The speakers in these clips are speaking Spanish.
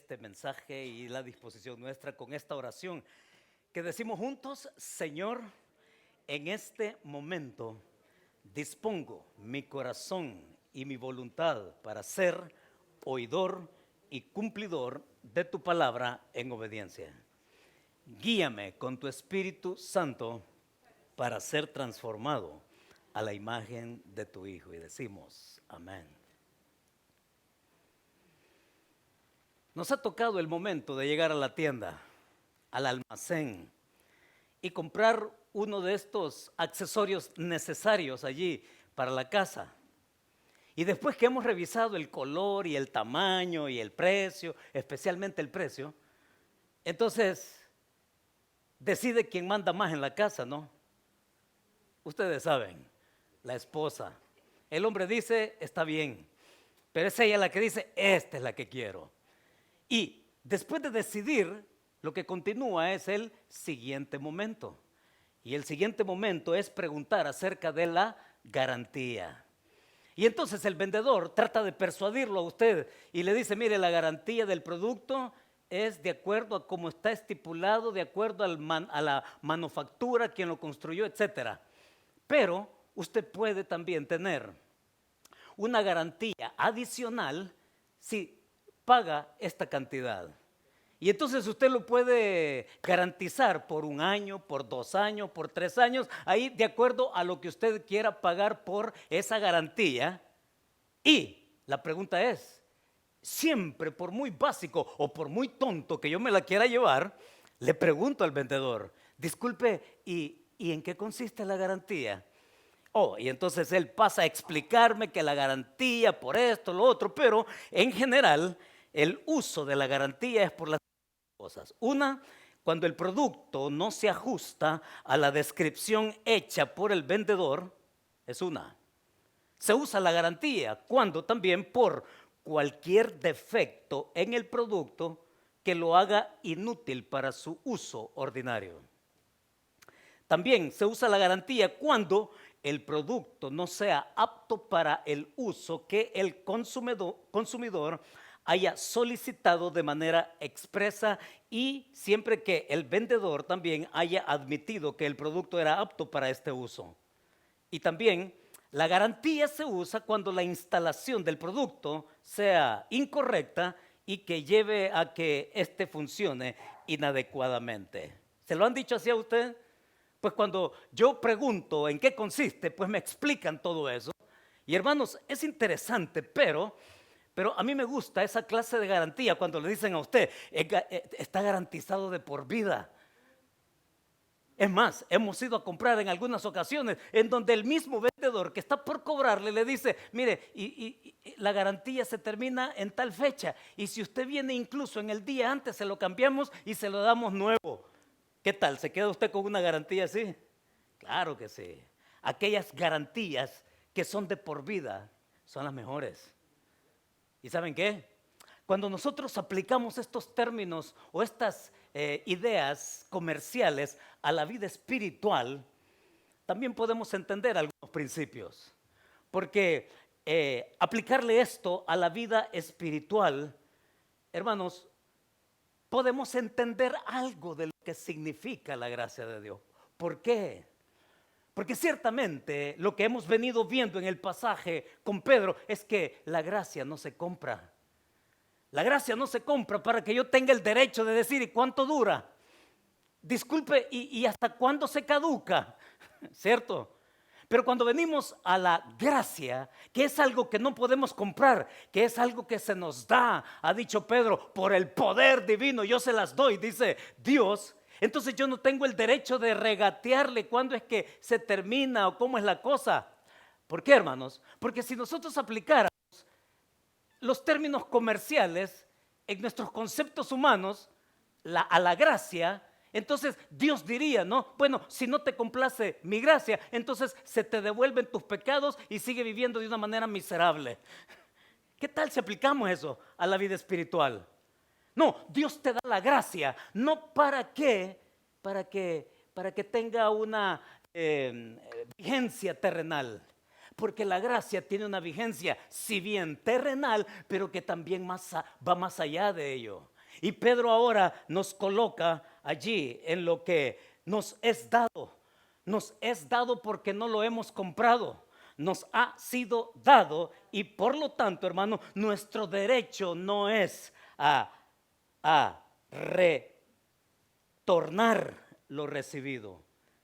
este mensaje y la disposición nuestra con esta oración que decimos juntos: Señor, en este momento dispongo mi corazón y mi voluntad para ser oidor y cumplidor de tu palabra en obediencia. Guíame con tu Espíritu Santo para ser transformado a la imagen de tu Hijo. Y decimos amén. Nos ha tocado el momento de llegar a la tienda, al almacén, y comprar uno de estos accesorios necesarios allí para la casa. Y después que hemos revisado el color y el tamaño y el precio, especialmente el precio, entonces decide quién manda más en la casa, ¿no? Ustedes saben, la esposa. El hombre dice, está bien, pero es ella la que dice, esta es la que quiero. Y después de decidir, lo que continúa es el siguiente momento. Y el siguiente momento es preguntar acerca de la garantía. Y entonces el vendedor trata de persuadirlo a usted y le dice, mire, la garantía del producto es de acuerdo a cómo está estipulado, de acuerdo a la manufactura, quien lo construyó, etc. Pero usted puede también tener una garantía adicional si paga esta cantidad. Y entonces usted lo puede garantizar por 1 año, por 2 años, por 3 años, ahí de acuerdo a lo que usted quiera pagar por esa garantía. Y la pregunta es, siempre por muy básico o por muy tonto que yo me la quiera llevar, le pregunto al vendedor, disculpe, ¿y en qué consiste la garantía? Y entonces él pasa a explicarme que la garantía por esto, lo otro, pero en general el uso de la garantía es por las cosas. Una, cuando el producto no se ajusta a la descripción hecha por el vendedor, es una. Se usa la garantía cuando también por cualquier defecto en el producto que lo haga inútil para su uso ordinario. También se usa la garantía cuando el producto no sea apto para el uso que el consumidor haya solicitado de manera expresa y siempre que el vendedor también haya admitido que el producto era apto para este uso. Y también la garantía se usa cuando la instalación del producto sea incorrecta y que lleve a que éste funcione inadecuadamente. ¿Se lo han dicho así a usted? Pues cuando yo pregunto en qué consiste, pues me explican todo eso. Y hermanos, es interesante, pero a mí me gusta esa clase de garantía cuando le dicen a usted, está garantizado de por vida. Es más, hemos ido a comprar en algunas ocasiones en donde el mismo vendedor que está por cobrarle le dice, mire, y la garantía se termina en tal fecha. Y si usted viene incluso en el día antes, se lo cambiamos y se lo damos nuevo. ¿Qué tal? ¿Se queda usted con una garantía así? Claro que sí. Aquellas garantías que son de por vida son las mejores. ¿Y saben qué? Cuando nosotros aplicamos estos términos o estas ideas comerciales a la vida espiritual, también podemos entender algunos principios. Porque aplicarle esto a la vida espiritual, hermanos, podemos entender algo de lo que significa la gracia de Dios. ¿Por qué? Porque ciertamente lo que hemos venido viendo en el pasaje con Pedro es que la gracia no se compra. La gracia no se compra para que yo tenga el derecho de decir, ¿y cuánto dura? Disculpe, ¿y hasta cuándo se caduca? ¿Cierto? Pero cuando venimos a la gracia, que es algo que no podemos comprar, que es algo que se nos da, ha dicho Pedro, por el poder divino yo se las doy, dice Dios. Entonces yo no tengo el derecho de regatearle cuándo es que se termina o cómo es la cosa. ¿Por qué, hermanos? Porque si nosotros aplicáramos los términos comerciales en nuestros conceptos humanos a la gracia, entonces Dios diría, ¿no? Bueno, si no te complace mi gracia, entonces se te devuelven tus pecados y sigue viviendo de una manera miserable. ¿Qué tal si aplicamos eso a la vida espiritual? No, Dios te da la gracia, no para que tenga una vigencia terrenal. Porque la gracia tiene una vigencia, si bien terrenal, pero que también va más allá de ello. Y Pedro ahora nos coloca allí en lo que nos es dado. Nos es dado porque no lo hemos comprado. Nos ha sido dado y por lo tanto, hermano, nuestro derecho no es a retornar lo recibido,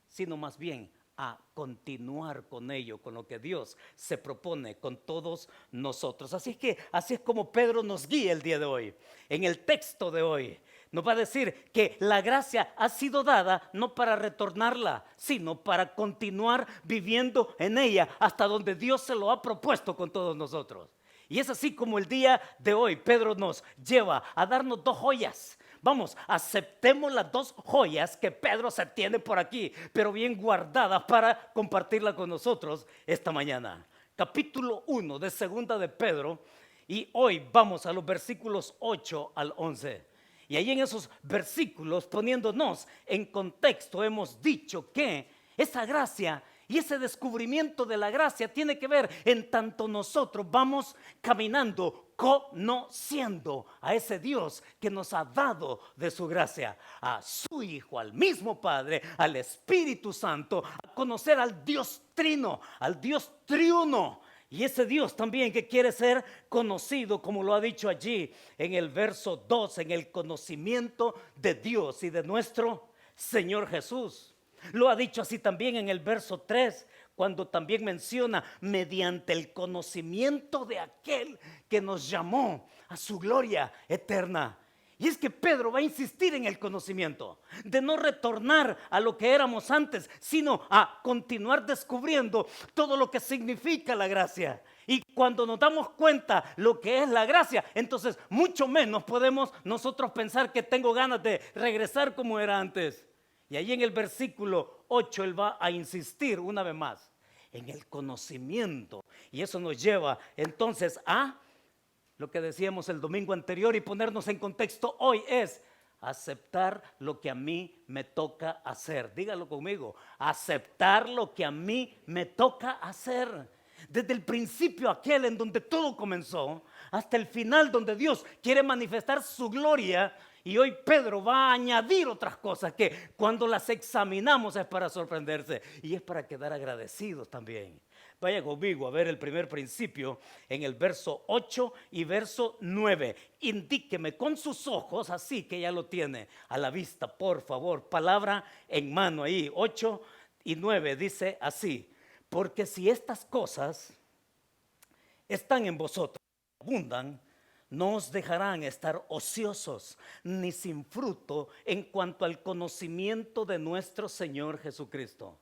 sino más bien a continuar con ello, con lo que Dios se propone con todos nosotros. Así que así es como Pedro nos guía el día de hoy. En el texto de hoy nos va a decir que la gracia ha sido dada no para retornarla, sino para continuar viviendo en ella hasta donde Dios se lo ha propuesto con todos nosotros. Y es así como el día de hoy Pedro nos lleva a darnos dos joyas. Vamos, aceptemos las dos joyas que Pedro se tiene por aquí, pero bien guardadas para compartirla con nosotros esta mañana. Capítulo 1 de Segunda de Pedro, y hoy vamos a los versículos 8 al 11. Y ahí en esos versículos, poniéndonos en contexto, hemos dicho que esa gracia y ese descubrimiento de la gracia tiene que ver en tanto nosotros vamos caminando, conociendo a ese Dios que nos ha dado de su gracia, a su Hijo, al mismo Padre, al Espíritu Santo, a conocer al Dios Trino, al Dios Triuno. Y ese Dios también que quiere ser conocido, como lo ha dicho allí en el verso 2, en el conocimiento de Dios y de nuestro Señor Jesús. Lo ha dicho así también en el verso 3, cuando también menciona mediante el conocimiento de aquel que nos llamó a su gloria eterna. Y es que Pedro va a insistir en el conocimiento, de no retornar a lo que éramos antes, sino a continuar descubriendo todo lo que significa la gracia. Y cuando nos damos cuenta lo que es la gracia, entonces mucho menos podemos nosotros pensar que tengo ganas de regresar como era antes. Y ahí en el versículo 8 él va a insistir una vez más en el conocimiento. Y eso nos lleva entonces a lo que decíamos el domingo anterior y ponernos en contexto hoy es aceptar lo que a mí me toca hacer. Dígalo conmigo, aceptar lo que a mí me toca hacer. Desde el principio aquel en donde todo comenzó hasta el final donde Dios quiere manifestar su gloria. Y hoy Pedro va a añadir otras cosas que cuando las examinamos es para sorprenderse y es para quedar agradecidos también. Vaya conmigo a ver el primer principio en el verso 8 y verso 9. Indíqueme con sus ojos, así que ya lo tiene a la vista, por favor. Palabra en mano ahí, 8 y 9 dice así. Porque si estas cosas están en vosotros, abundan, no os dejarán estar ociosos ni sin fruto en cuanto al conocimiento de nuestro Señor Jesucristo.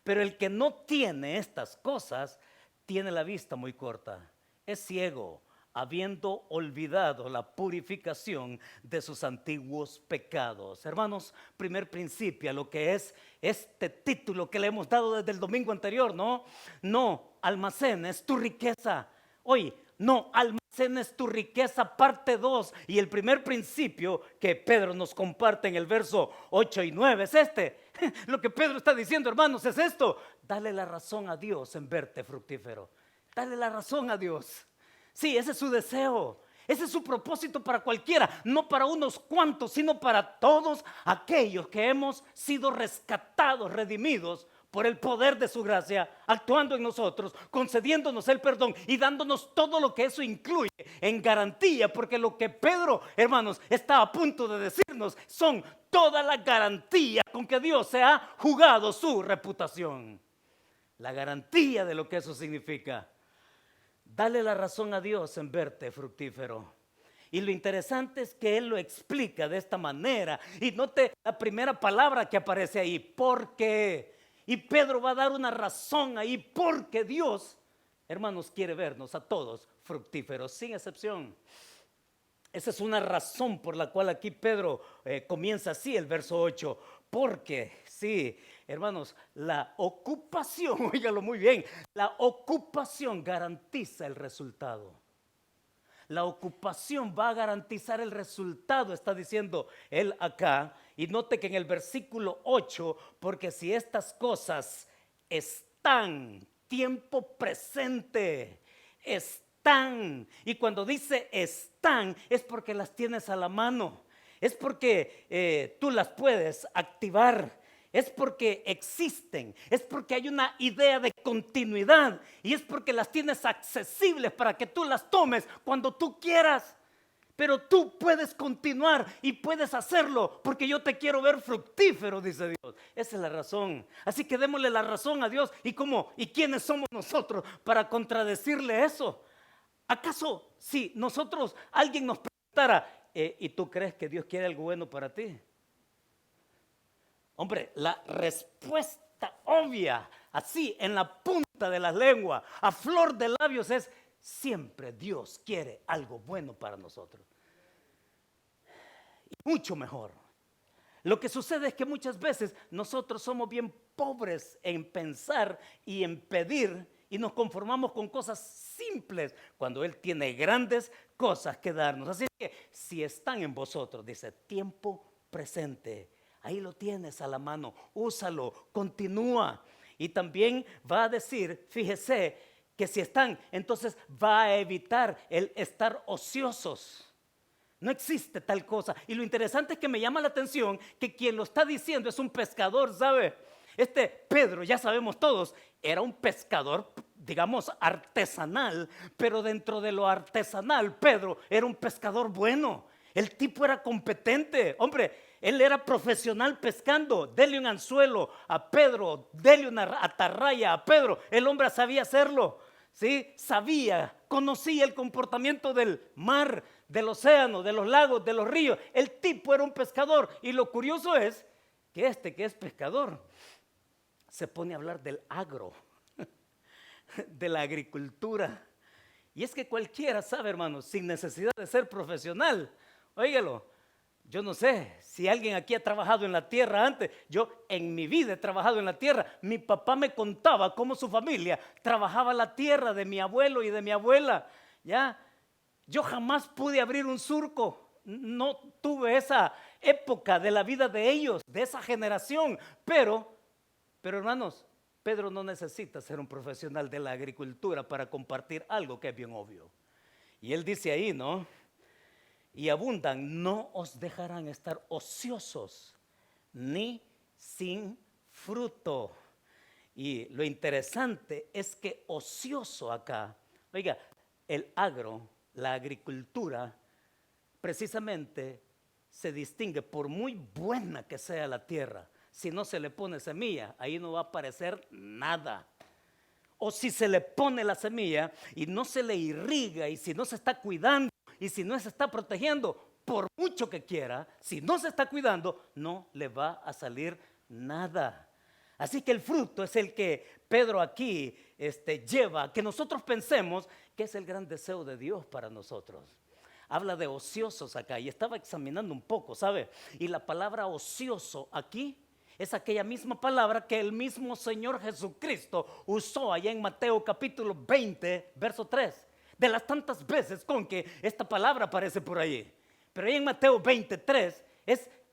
Pero el que no tiene estas cosas tiene la vista muy corta, es ciego, habiendo olvidado la purificación de sus antiguos pecados. Hermanos, primer principio a lo que es este título que le hemos dado desde el domingo anterior, no almacenes tu riqueza. Hoy, no almacenes tu riqueza, parte 2. Y el primer principio que Pedro nos comparte en el verso 8 y 9 es este. Lo que Pedro está diciendo, hermanos, es esto. Dale la razón a Dios en verte fructífero. Dale la razón a Dios. Sí, ese es su deseo. Ese es su propósito para cualquiera, no para unos cuantos, sino para todos aquellos que hemos sido rescatados, redimidos por el poder de su gracia, actuando en nosotros, concediéndonos el perdón y dándonos todo lo que eso incluye en garantía, porque lo que Pedro, hermanos, está a punto de decirnos son toda la garantía con que Dios se ha jugado su reputación. La garantía de lo que eso significa. Dale la razón a Dios en verte fructífero. Y lo interesante es que Él lo explica de esta manera. Y note la primera palabra que aparece ahí, porque. Y Pedro va a dar una razón ahí, porque Dios, hermanos, quiere vernos a todos fructíferos, sin excepción. Esa es una razón por la cual aquí Pedro comienza así el verso 8. Porque, sí, hermanos, la ocupación, óigalo muy bien, la ocupación garantiza el resultado. La ocupación va a garantizar el resultado, está diciendo él acá. Y note que en el versículo 8, porque si estas cosas están, tiempo presente, están. Y cuando dice están, es porque las tienes a la mano. Es porque tú las puedes activar. Es porque existen. Es porque hay una idea de continuidad. Y es porque las tienes accesibles para que tú las tomes cuando tú quieras. Pero tú puedes continuar y puedes hacerlo porque yo te quiero ver fructífero, dice Dios. Esa es la razón. Así que démosle la razón a Dios. ¿Y cómo? ¿Y quiénes somos nosotros para contradecirle eso? ¿Acaso si nosotros, alguien nos preguntara, ¿y tú crees que Dios quiere algo bueno para ti? Hombre, la respuesta obvia, así en la punta de la lengua, a flor de labios es: siempre Dios quiere algo bueno para nosotros. Y mucho mejor. Lo que sucede es que muchas veces nosotros somos bien pobres en pensar y en pedir y nos conformamos con cosas simples cuando Él tiene grandes cosas que darnos. Así que si están en vosotros, dice, tiempo presente, ahí lo tienes a la mano, úsalo, continúa. Y también va a decir, fíjese, que si están, entonces va a evitar el estar ociosos. No existe tal cosa. Y lo interesante es que me llama la atención que quien lo está diciendo es un pescador, ¿sabe? Este Pedro, ya sabemos todos, era un pescador, digamos, artesanal. Pero dentro de lo artesanal, Pedro era un pescador bueno. El tipo era competente. Hombre, él era profesional pescando. Dele un anzuelo a Pedro, dele una atarraya a Pedro. El hombre sabía hacerlo. ¿Sí? Sabía, conocía el comportamiento del mar, del océano, de los lagos, de los ríos. El tipo era un pescador. Y lo curioso es que que es pescador se pone a hablar del agro, de la agricultura. Y es que cualquiera sabe, hermanos, sin necesidad de ser profesional. Óigalo, yo no sé si alguien aquí ha trabajado en la tierra antes. Yo en mi vida he trabajado en la tierra. Mi papá me contaba cómo su familia trabajaba la tierra de mi abuelo y de mi abuela. ¿Ya? Yo jamás pude abrir un surco. No tuve esa época de la vida de ellos, de esa generación. Pero hermanos, Pedro no necesita ser un profesional de la agricultura para compartir algo que es bien obvio. Y él dice ahí, ¿no? Y abundan, no os dejarán estar ociosos ni sin fruto. Y lo interesante es que ocioso acá, oiga, el agro, la agricultura, precisamente se distingue por muy buena que sea la tierra. Si no se le pone semilla, ahí no va a aparecer nada. O si se le pone la semilla y no se le irriga y si no se está cuidando, y si no se está protegiendo, por mucho que quiera, si no se está cuidando, no le va a salir nada. Así que el fruto es el que Pedro aquí lleva, que nosotros pensemos que es el gran deseo de Dios para nosotros. Habla de ociosos acá y estaba examinando un poco, ¿sabe? Y la palabra ocioso aquí es aquella misma palabra que el mismo Señor Jesucristo usó allá en Mateo capítulo 20, verso 3. De las tantas veces con que esta palabra aparece por ahí. Pero ahí en Mateo 23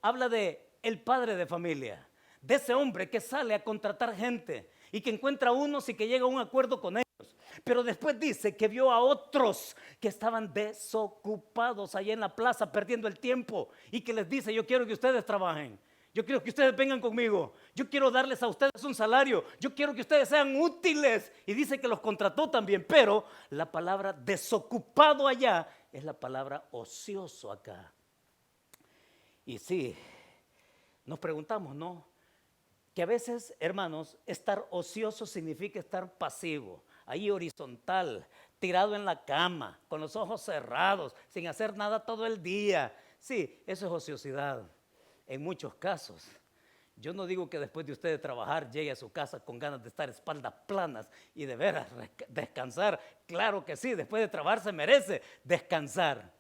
habla de el padre de familia, de ese hombre que sale a contratar gente y que encuentra a unos y que llega a un acuerdo con ellos. Pero después dice que vio a otros que estaban desocupados allá en la plaza perdiendo el tiempo y que les dice: yo quiero que ustedes trabajen. Yo quiero que ustedes vengan conmigo. Yo quiero darles a ustedes un salario. Yo quiero que ustedes sean útiles. Y dice que los contrató también. Pero la palabra desocupado allá es la palabra ocioso acá. Y sí, nos preguntamos, ¿no? Que a veces, hermanos, estar ocioso significa estar pasivo, ahí horizontal, tirado en la cama, con los ojos cerrados, sin hacer nada todo el día. Sí, eso es ociosidad. En muchos casos, yo no digo que después de usted de trabajar llegue a su casa con ganas de estar espaldas planas y de veras descansar. Claro que sí, después de trabajar se merece descansar.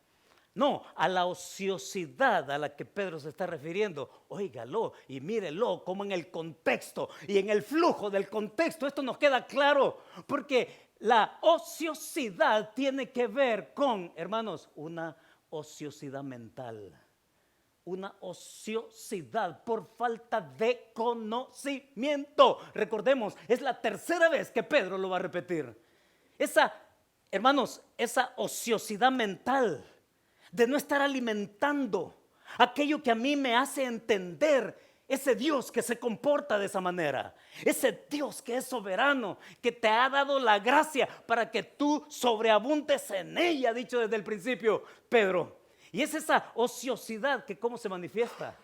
No, a la ociosidad a la que Pedro se está refiriendo, óigalo y mírelo como en el contexto y en el flujo del contexto esto nos queda claro, porque la ociosidad tiene que ver con, hermanos, una ociosidad mental. Una ociosidad por falta de conocimiento. Recordemos, es la tercera vez que Pedro lo va a repetir. Esa hermanos, esa ociosidad mental de no estar alimentando aquello que a mí me hace entender ese Dios que se comporta de esa manera, ese Dios que es soberano, que te ha dado la gracia para que tú sobreabundes en ella, dicho desde el principio Pedro. Y es esa ociosidad que ¿cómo se manifiesta?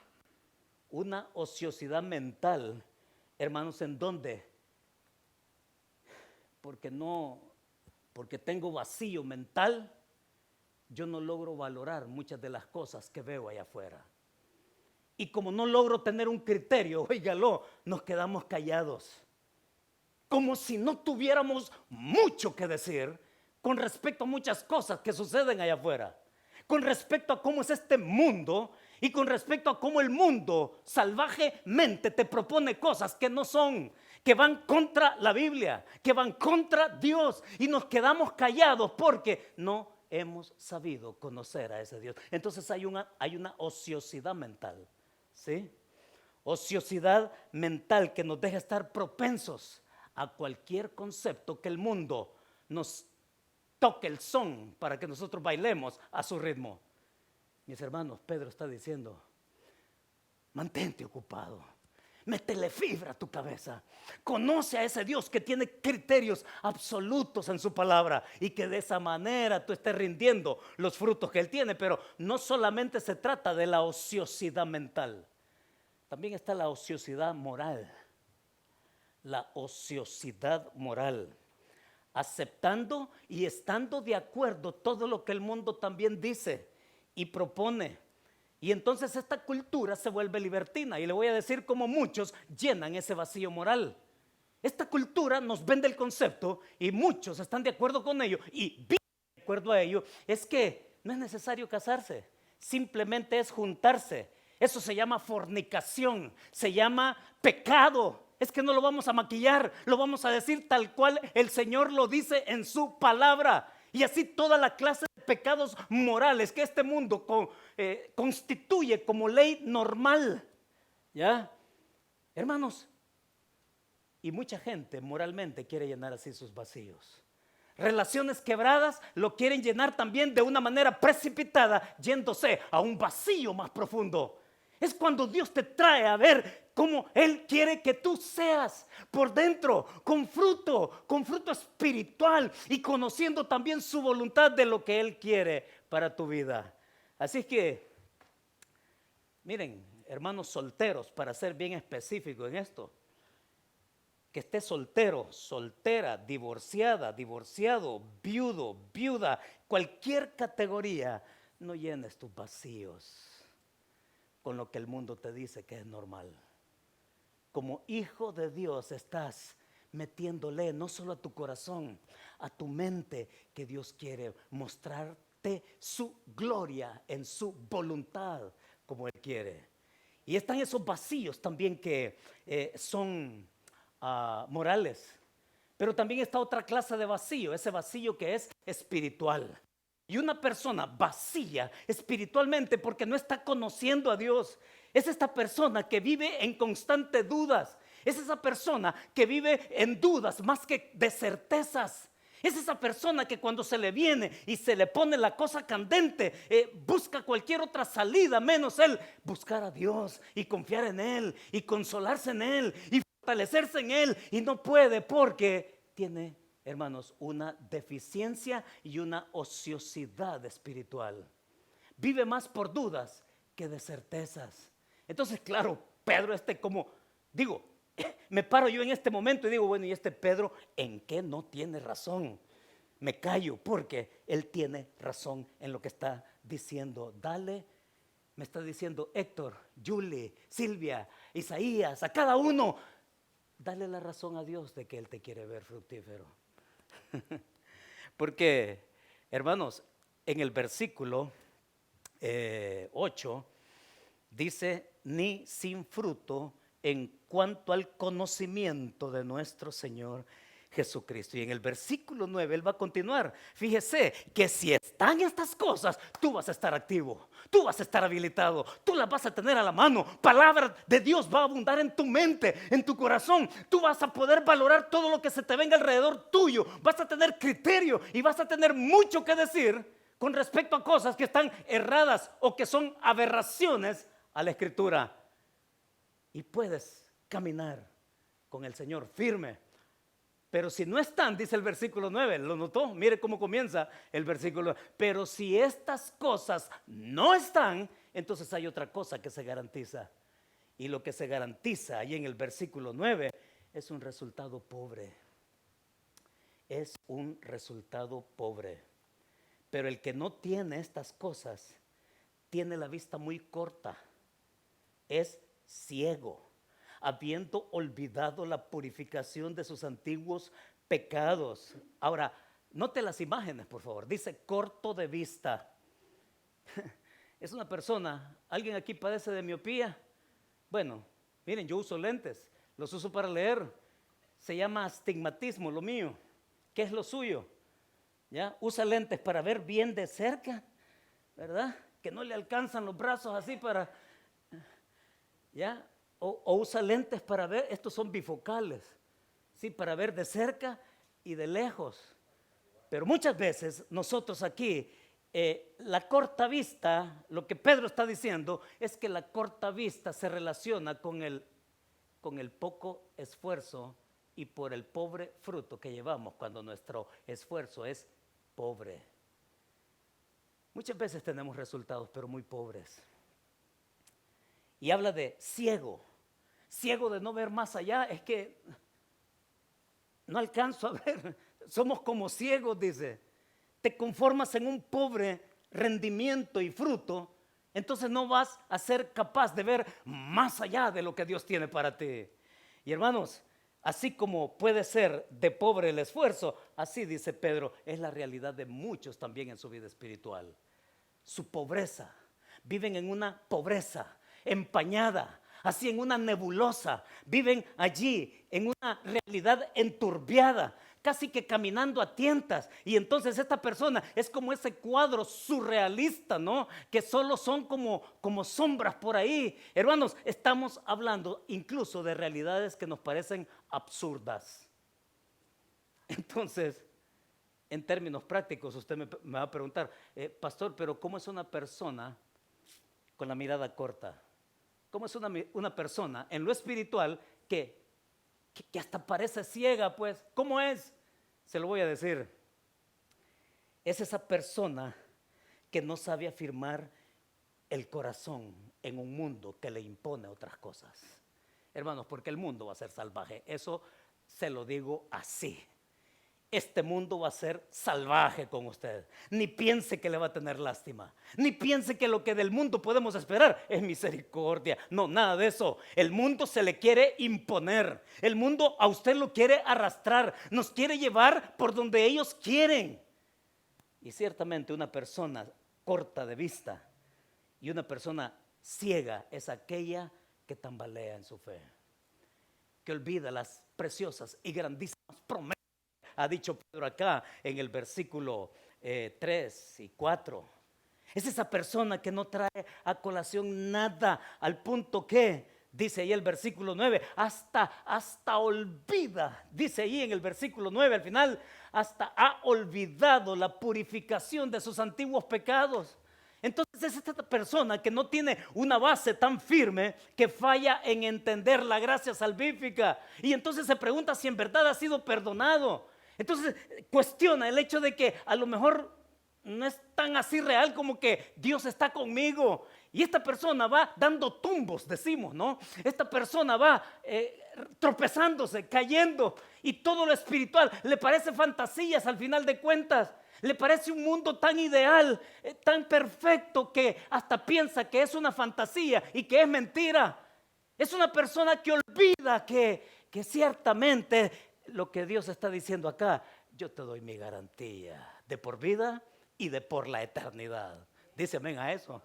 Una ociosidad mental, hermanos, ¿en dónde? Porque tengo vacío mental, yo no logro valorar muchas de las cosas que veo allá afuera. Y como no logro tener un criterio, óigalo, nos quedamos callados. Como si no tuviéramos mucho que decir con respecto a muchas cosas que suceden allá afuera. Con respecto a cómo es este mundo y con respecto a cómo el mundo salvajemente te propone cosas que no son, que van contra la Biblia, que van contra Dios. Y nos quedamos callados porque no hemos sabido conocer a ese Dios. Entonces hay una ociosidad mental. ¿Sí? Ociosidad mental que nos deja estar propensos a cualquier concepto que el mundo nos toque el son para que nosotros bailemos a su ritmo. Mis hermanos, Pedro está diciendo, mantente ocupado, métele fibra a tu cabeza, conoce a ese Dios que tiene criterios absolutos en su palabra y que de esa manera tú estés rindiendo los frutos que Él tiene. Pero no solamente se trata de la ociosidad mental, también está la ociosidad moral. La ociosidad moral, aceptando y estando de acuerdo todo lo que el mundo también dice y propone. Y entonces esta cultura se vuelve libertina, y le voy a decir cómo muchos llenan ese vacío moral. Esta cultura nos vende el concepto y muchos están de acuerdo con ello y viven de acuerdo a ello. Es que no es necesario casarse, simplemente es juntarse. Eso se llama fornicación, se llama pecado. Es que no lo vamos a maquillar, lo vamos a decir tal cual el Señor lo dice en su palabra. Y así toda la clase de pecados morales que este mundo constituye como ley normal. ¿Ya? Hermanos, y mucha gente moralmente quiere llenar así sus vacíos. Relaciones quebradas lo quieren llenar también de una manera precipitada, yéndose a un vacío más profundo. Es cuando Dios te trae a ver cómo Él quiere que tú seas por dentro, con fruto espiritual y conociendo también su voluntad de lo que Él quiere para tu vida. Así que, miren, hermanos solteros, para ser bien específico en esto, que esté soltero, soltera, divorciada, divorciado, viudo, viuda, cualquier categoría, no llenes tus vacíos con lo que el mundo te dice que es normal. Como hijo de Dios estás metiéndole no solo a tu corazón, a tu mente, que Dios quiere mostrarte su gloria en su voluntad como Él quiere. Y están esos vacíos también que son morales. Pero también está otra clase de vacío, ese vacío que es espiritual. Y una persona vacía espiritualmente porque no está conociendo a Dios, es esta persona que vive en constante dudas. Es esa persona que vive en dudas más que de certezas. Es esa persona que cuando se le viene y se le pone la cosa candente, busca cualquier otra salida menos él buscar a Dios y confiar en Él y consolarse en Él y fortalecerse en Él, y no puede porque tiene, hermanos, una deficiencia y una ociosidad espiritual. Vive más por dudas que de certezas. Entonces, claro, Pedro me paro yo en este momento y digo, bueno, ¿y este Pedro en qué no tiene razón? Me callo porque él tiene razón en lo que está diciendo. Me está diciendo Héctor, Julie, Silvia, Isaías, a cada uno, dale la razón a Dios de que Él te quiere ver fructífero. Porque, hermanos, en el versículo 8 dice, ni sin fruto en cuanto al conocimiento de nuestro Señor Jesucristo. Y en el versículo 9 Él va a continuar. Fíjese que si están estas cosas, tú vas a estar activo, tú vas a estar habilitado, tú las vas a tener a la mano. Palabra de Dios va a abundar en tu mente, en tu corazón. Tú vas a poder valorar todo lo que se te venga alrededor tuyo. Vas a tener criterio y vas a tener mucho que decir con respecto a cosas que están erradas o que son aberraciones a la Escritura. Y puedes caminar con el Señor firme. Pero si no están, dice el versículo 9, ¿lo notó? Mire cómo comienza el versículo 9. Pero si estas cosas no están, entonces hay otra cosa que se garantiza. Y lo que se garantiza ahí en el versículo 9 es un resultado pobre. Es un resultado pobre. Pero el que no tiene estas cosas tiene la vista muy corta. Es ciego, habiendo olvidado la purificación de sus antiguos pecados. Ahora, note las imágenes, por favor. Dice corto de vista. Es una persona, ¿alguien aquí padece de miopía? Bueno, miren, yo uso lentes, los uso para leer. Se llama astigmatismo, lo mío. ¿Qué es lo suyo? ¿Ya? Usa lentes para ver bien de cerca, ¿verdad? Que no le alcanzan los brazos así para... ¿Ya? O usa lentes para ver, estos son bifocales, ¿sí? Para ver de cerca y de lejos. Pero muchas veces nosotros aquí, la corta vista, lo que Pedro está diciendo es que la corta vista se relaciona con el poco esfuerzo y por el pobre fruto que llevamos cuando nuestro esfuerzo es pobre. Muchas veces tenemos resultados, pero muy pobres. Y habla de ciego, ciego de no ver más allá, es que no alcanzo a ver, somos como ciegos, dice. Te conformas en un pobre rendimiento y fruto, entonces no vas a ser capaz de ver más allá de lo que Dios tiene para ti. Y hermanos, así como puede ser de pobre el esfuerzo, así dice Pedro, es la realidad de muchos también en su vida espiritual. Su pobreza, viven en una pobreza empañada, así en una nebulosa, viven allí en una realidad enturbiada, casi que caminando a tientas. Y entonces esta persona es como ese cuadro surrealista, ¿no? Que solo son como sombras por ahí. Hermanos, estamos hablando incluso de realidades que nos parecen absurdas. Entonces, en términos prácticos, usted me va a preguntar, pastor, pero ¿cómo es una persona con la mirada corta? ¿Cómo es una persona en lo espiritual que hasta parece ciega? Pues, ¿cómo es? Se lo voy a decir. Es esa persona que no sabe afirmar el corazón en un mundo que le impone otras cosas. Hermanos, porque el mundo va a ser salvaje. Eso se lo digo así. Este mundo va a ser salvaje con usted. Ni piense que le va a tener lástima. Ni piense que lo que del mundo podemos esperar es misericordia. No, nada de eso. El mundo se le quiere imponer. El mundo a usted lo quiere arrastrar. Nos quiere llevar por donde ellos quieren. Y ciertamente una persona corta de vista y una persona ciega es aquella que tambalea en su fe, que olvida las preciosas y grandísimas promesas. Ha dicho Pedro acá en el versículo 3 y 4. Es esa persona que no trae a colación nada, al punto que, dice ahí el versículo 9, hasta olvida, dice ahí en el versículo 9 al final, hasta ha olvidado la purificación de sus antiguos pecados. Entonces es esta persona que no tiene una base tan firme, que falla en entender la gracia salvífica. Y entonces se pregunta si en verdad ha sido perdonado. Entonces cuestiona el hecho de que a lo mejor no es tan así real como que Dios está conmigo. Y esta persona va dando tumbos, decimos, ¿no? Esta persona va tropezándose, cayendo, y todo lo espiritual le parece fantasías al final de cuentas. Le parece un mundo tan ideal, tan perfecto, que hasta piensa que es una fantasía y que es mentira. Es una persona que olvida que ciertamente lo que Dios está diciendo acá, yo te doy mi garantía de por vida y de por la eternidad. Dice amén a eso.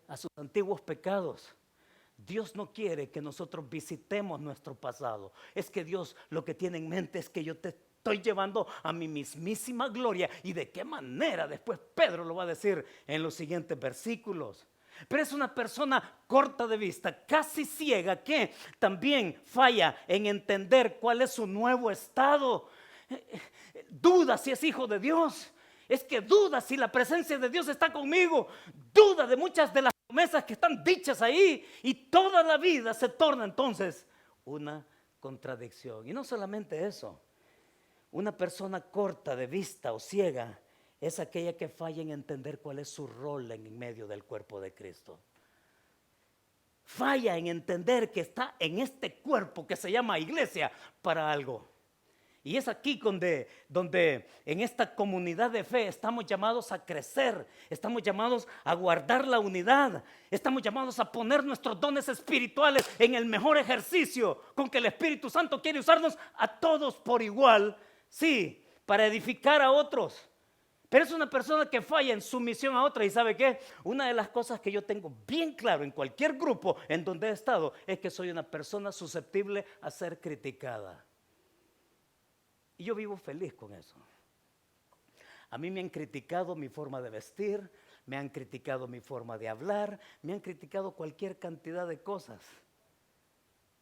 A sus antiguos pecados. Dios no quiere que nosotros visitemos nuestro pasado. Es que Dios lo que tiene en mente es que yo te estoy llevando a mi mismísima gloria. ¿Y de qué manera? Después Pedro lo va a decir en los siguientes versículos. Pero es una persona corta de vista, casi ciega, que también falla en entender cuál es su nuevo estado. Duda si es hijo de Dios. Es que duda si la presencia de Dios está conmigo. Duda de muchas de las promesas que están dichas ahí. Y toda la vida se torna entonces una contradicción. Y no solamente eso. Una persona corta de vista o ciega es aquella que falla en entender cuál es su rol en medio del cuerpo de Cristo. Falla en entender que está en este cuerpo que se llama iglesia para algo. Y es aquí donde en esta comunidad de fe estamos llamados a crecer, estamos llamados a guardar la unidad, estamos llamados a poner nuestros dones espirituales en el mejor ejercicio con que el Espíritu Santo quiere usarnos a todos por igual, sí, para edificar a otros. Pero es una persona que falla en su misión a otra. ¿Y sabe qué? Una de las cosas que yo tengo bien claro en cualquier grupo en donde he estado es que soy una persona susceptible a ser criticada. Y yo vivo feliz con eso. A mí me han criticado mi forma de vestir, me han criticado mi forma de hablar, me han criticado cualquier cantidad de cosas.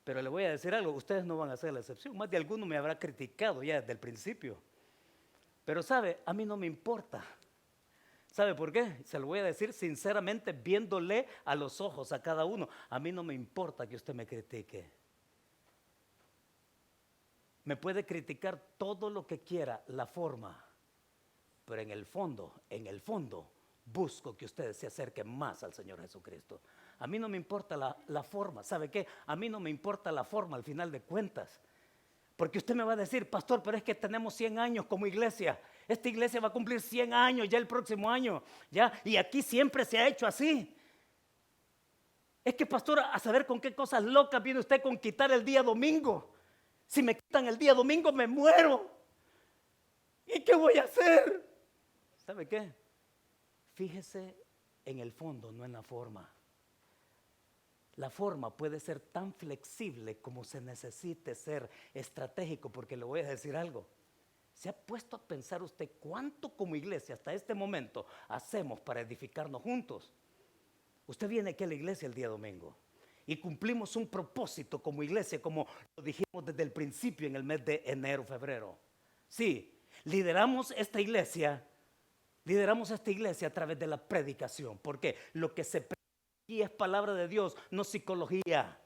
Pero le voy a decir algo, ustedes no van a ser la excepción. Más de alguno me habrá criticado ya desde el principio. Pero sabe, a mí no me importa. ¿Sabe por qué? Se lo voy a decir sinceramente, viéndole a los ojos a cada uno. A mí no me importa que usted me critique. Me puede criticar todo lo que quiera, la forma. Pero en el fondo, busco que ustedes se acerquen más al Señor Jesucristo. A mí no me importa la forma. ¿Sabe qué? A mí no me importa la forma al final de cuentas. Porque usted me va a decir, pastor, pero es que tenemos 100 años como iglesia. Esta iglesia va a cumplir 100 años ya el próximo año. ¿Ya? Y aquí siempre se ha hecho así. Es que, pastor, a saber con qué cosas locas viene usted con quitar el día domingo. Si me quitan el día domingo me muero. ¿Y qué voy a hacer? ¿Sabe qué? Fíjese en el fondo, no en la forma. La forma puede ser tan flexible como se necesite ser estratégico, porque le voy a decir algo. ¿Se ha puesto a pensar usted cuánto como iglesia hasta este momento hacemos para edificarnos juntos? Usted viene aquí a la iglesia el día domingo y cumplimos un propósito como iglesia, como lo dijimos desde el principio en el mes de enero, febrero. Sí, lideramos esta iglesia a través de la predicación, porque lo que se predica aquí es palabra de Dios, no psicología.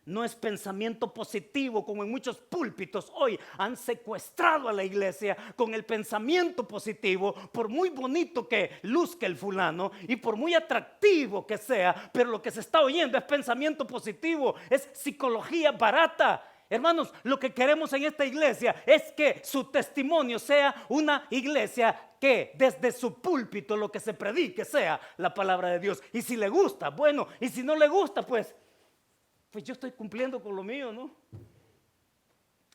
No es pensamiento positivo como en muchos púlpitos hoy han secuestrado a la iglesia con el pensamiento positivo, por muy bonito que luzca el fulano y por muy atractivo que sea, pero lo que se está oyendo es pensamiento positivo, es psicología barata. Hermanos, lo que queremos en esta iglesia es que su testimonio sea una iglesia que desde su púlpito lo que se predique sea la palabra de Dios. Y si le gusta, bueno, y si no le gusta, pues yo estoy cumpliendo con lo mío, ¿no?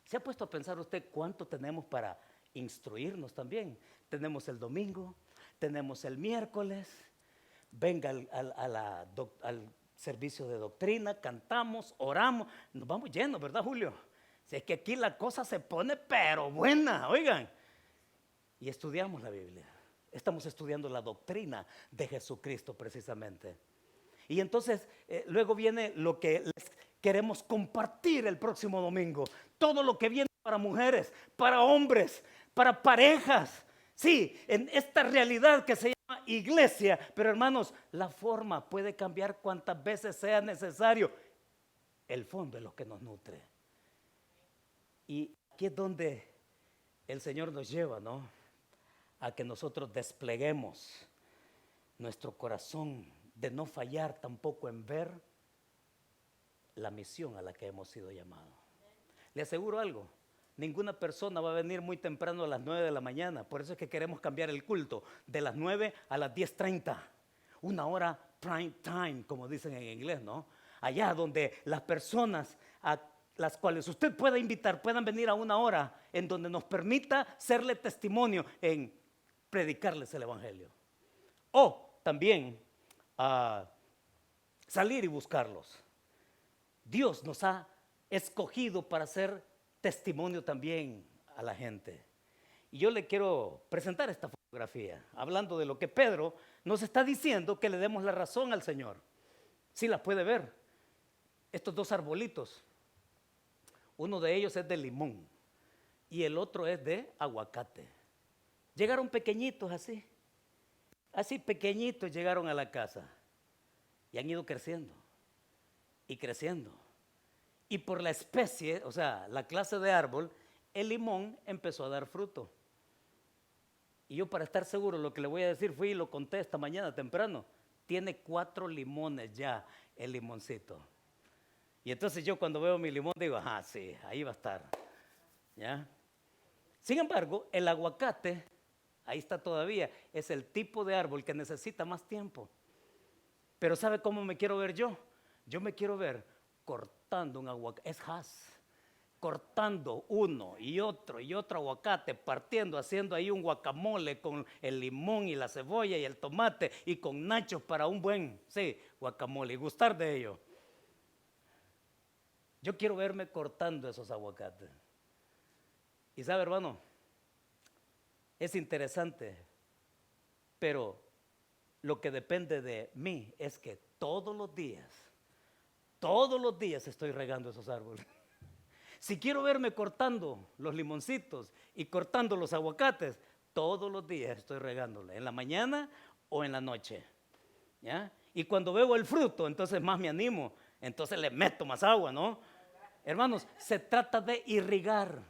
¿Se ha puesto a pensar usted cuánto tenemos para instruirnos también? Tenemos el domingo, tenemos el miércoles, venga al servicio de doctrina, cantamos, oramos, nos vamos llenos, ¿verdad, Julio? Si es que aquí la cosa se pone pero buena, oigan. Y estudiamos la Biblia, estamos estudiando la doctrina de Jesucristo precisamente. Y entonces luego viene lo que les queremos compartir el próximo domingo. Todo lo que viene para mujeres, para hombres, para parejas. Sí, en esta realidad que se llama iglesia. Pero hermanos, la forma puede cambiar cuantas veces sea necesario. El fondo es lo que nos nutre. Y aquí es donde el Señor nos lleva, ¿no? A que nosotros despleguemos nuestro corazón, de no fallar tampoco en ver la misión a la que hemos sido llamados. Le aseguro algo, ninguna persona va a venir muy temprano a las 9 de la mañana, por eso es que queremos cambiar el culto de las 9 a las 10:30, una hora prime time, como dicen en inglés, ¿no? Allá donde las personas a las cuales usted pueda invitar puedan venir a una hora en donde nos permita serle testimonio en predicarles el evangelio. O también a salir y buscarlos. Dios nos ha escogido para ser testimonio también a la gente. Y yo le quiero presentar esta fotografía, hablando de lo que Pedro nos está diciendo, que le demos la razón al Señor. Sí la puede ver. Estos dos arbolitos, uno de ellos es de limón y el otro es de aguacate. Llegaron pequeñitos así pequeñitos llegaron a la casa y han ido creciendo y creciendo. Y por la especie, o sea, la clase de árbol, el limón empezó a dar fruto. Y yo, para estar seguro, lo que le voy a decir, fui y lo conté esta mañana temprano. Tiene 4 limones ya el limoncito. Y entonces yo, cuando veo mi limón, digo, ajá, sí, ahí va a estar. ¿Ya? Sin embargo, el aguacate, ahí está todavía, es el tipo de árbol que necesita más tiempo. Pero ¿sabe cómo me quiero ver yo? Yo me quiero ver cortando un aguacate, es Hass, cortando uno y otro aguacate, partiendo, haciendo ahí un guacamole con el limón y la cebolla y el tomate y con nachos para un buen, sí, guacamole, y gustar de ello. Yo quiero verme cortando esos aguacates. Y sabe, hermano, es interesante, pero lo que depende de mí es que todos los días estoy regando esos árboles. Si quiero verme cortando los limoncitos y cortando los aguacates, todos los días estoy regándole, en la mañana o en la noche. ¿Ya? Y cuando veo el fruto, entonces más me animo, entonces le meto más agua, ¿no? Hermanos, se trata de irrigar.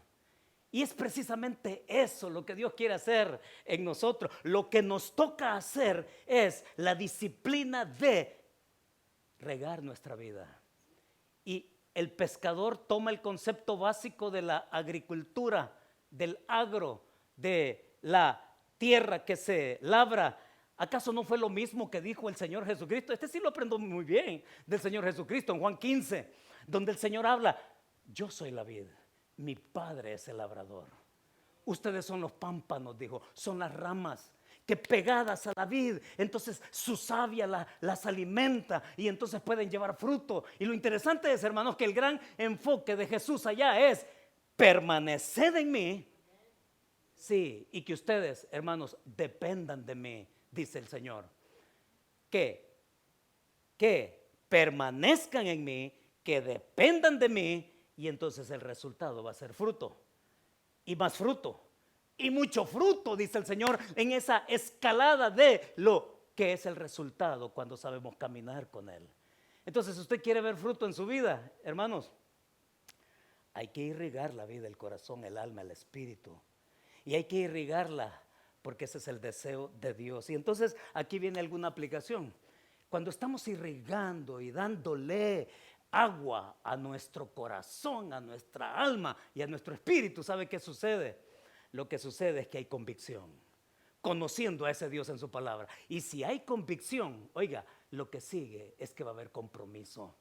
Y es precisamente eso lo que Dios quiere hacer en nosotros. Lo que nos toca hacer es la disciplina de regar nuestra vida. Y el pescador toma el concepto básico de la agricultura, del agro, de la tierra que se labra. ¿Acaso no fue lo mismo que dijo el Señor Jesucristo? Este sí lo aprendo muy bien del Señor Jesucristo en Juan 15, donde el Señor habla, yo soy la vid, mi Padre es el labrador. Ustedes son los pámpanos, dijo, son las ramas que pegadas a la vid, entonces su savia las alimenta y entonces pueden llevar fruto. Y lo interesante es, hermanos, que el gran enfoque de Jesús allá es permaneced en mí, sí, y que ustedes, hermanos, dependan de mí, dice el Señor. Que permanezcan en mí, que dependan de mí, y entonces el resultado va a ser fruto y más fruto. Y mucho fruto, dice el Señor, en esa escalada de lo que es el resultado cuando sabemos caminar con Él. Entonces, si usted quiere ver fruto en su vida, hermanos, hay que irrigar la vida, el corazón, el alma, el espíritu. Y hay que irrigarla porque ese es el deseo de Dios. Y entonces aquí viene alguna aplicación. Cuando estamos irrigando y dándole agua a nuestro corazón, a nuestra alma y a nuestro espíritu, ¿sabe qué sucede? Lo que sucede es que hay convicción, conociendo a ese Dios en su palabra. Y si hay convicción, oiga, lo que sigue es que va a haber compromiso.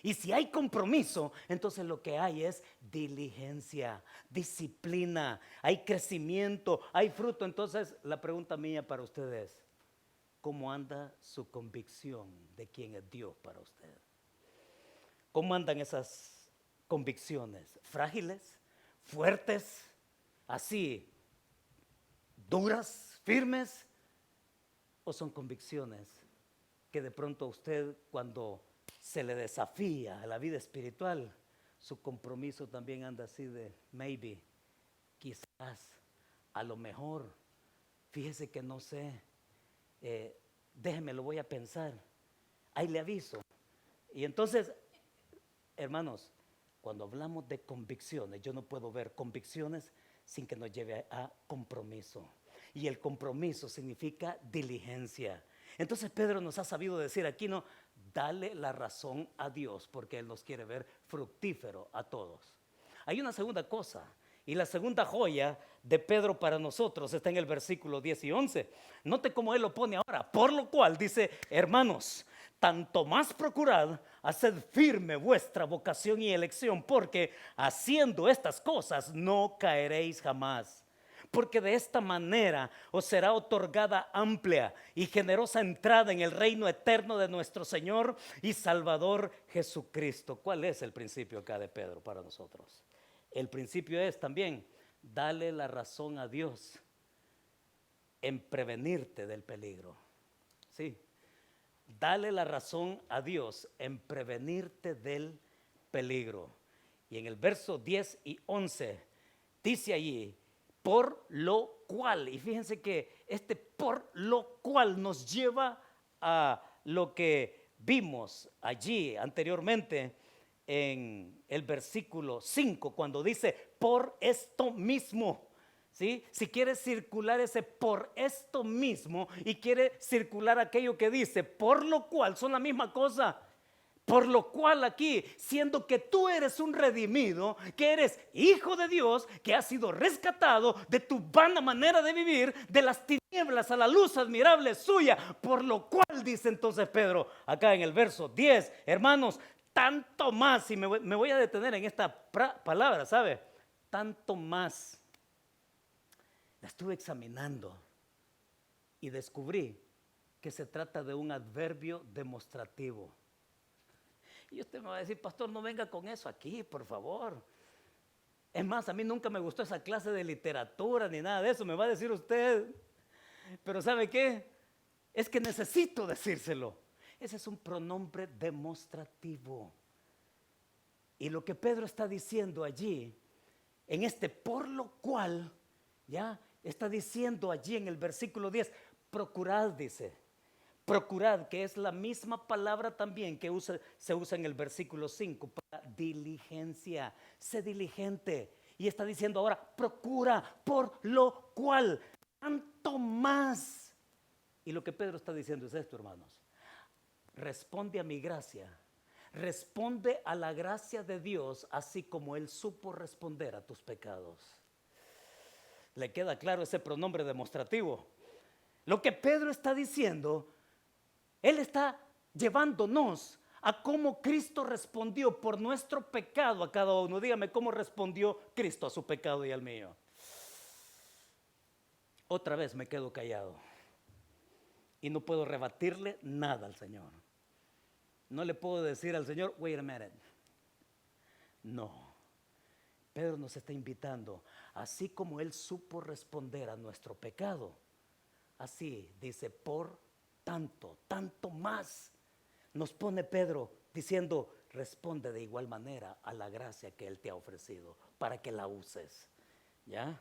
Y si hay compromiso, entonces lo que hay es diligencia, disciplina, hay crecimiento, hay fruto. Entonces la pregunta mía para ustedes es, ¿cómo anda su convicción de quién es Dios para usted? ¿Cómo andan esas convicciones? ¿Frágiles? ¿Fuertes? ¿Así duras, firmes? ¿O son convicciones que de pronto a usted, cuando se le desafía a la vida espiritual, su compromiso también anda así de maybe, quizás, a lo mejor, fíjese que no sé, déjeme, lo voy a pensar, ahí le aviso? Y entonces, hermanos, cuando hablamos de convicciones, yo no puedo ver convicciones sin que nos lleve a compromiso. Y el compromiso significa diligencia. Entonces Pedro nos ha sabido decir aquí, no, dale la razón a Dios porque Él nos quiere ver fructífero a todos. Hay una segunda cosa, y la segunda joya de Pedro para nosotros está en el versículo 10 y 11. Note cómo Él lo pone ahora, por lo cual dice, hermanos, tanto más procurad haced firme vuestra vocación y elección, porque haciendo estas cosas no caeréis jamás. Porque de esta manera os será otorgada amplia y generosa entrada en el reino eterno de nuestro Señor y Salvador Jesucristo. ¿Cuál es el principio acá de Pedro para nosotros? El principio es también dale la razón a Dios en prevenirte del peligro. Sí, dale la razón a Dios en prevenirte del peligro. Y en el verso 10 y 11 dice allí, por lo cual, y fíjense que este por lo cual nos lleva a lo que vimos allí anteriormente en el versículo 5, cuando dice por esto mismo. ¿Sí? Si quiere circular ese por esto mismo y quiere circular aquello que dice por lo cual, son la misma cosa. Por lo cual aquí, siendo que tú eres un redimido, que eres hijo de Dios, que has sido rescatado de tu vana manera de vivir, de las tinieblas a la luz admirable suya, por lo cual dice entonces Pedro, acá en el verso 10, hermanos, tanto más, y me voy a detener en esta palabra, ¿sabe? Tanto más. La estuve examinando y descubrí que se trata de un adverbio demostrativo. Y usted me va a decir, pastor, no venga con eso aquí, por favor. Es más, a mí nunca me gustó esa clase de literatura ni nada de eso, me va a decir usted. Pero ¿sabe qué? Es que necesito decírselo. Ese es un pronombre demostrativo. Y lo que Pedro está diciendo allí, en este por lo cual, ya está diciendo allí en el versículo 10, procurad, dice. Procurad, que es la misma palabra también que se usa en el versículo 5 para diligencia. Sé diligente. Y está diciendo ahora, procura, por lo cual, tanto más. Y lo que Pedro está diciendo es esto, hermanos. Responde a mi gracia. Responde a la gracia de Dios, así como Él supo responder a tus pecados. ¿Le queda claro ese pronombre demostrativo? Lo que Pedro está diciendo, él está llevándonos a cómo Cristo respondió por nuestro pecado a cada uno. Dígame, ¿cómo respondió Cristo a su pecado y al mío? Otra vez me quedo callado y no puedo rebatirle nada al Señor. No le puedo decir al Señor, wait a minute. No. Pedro nos está invitando, así como Él supo responder a nuestro pecado, así dice, por tanto, tanto más, nos pone Pedro diciendo, responde de igual manera a la gracia que Él te ha ofrecido para que la uses, ¿ya?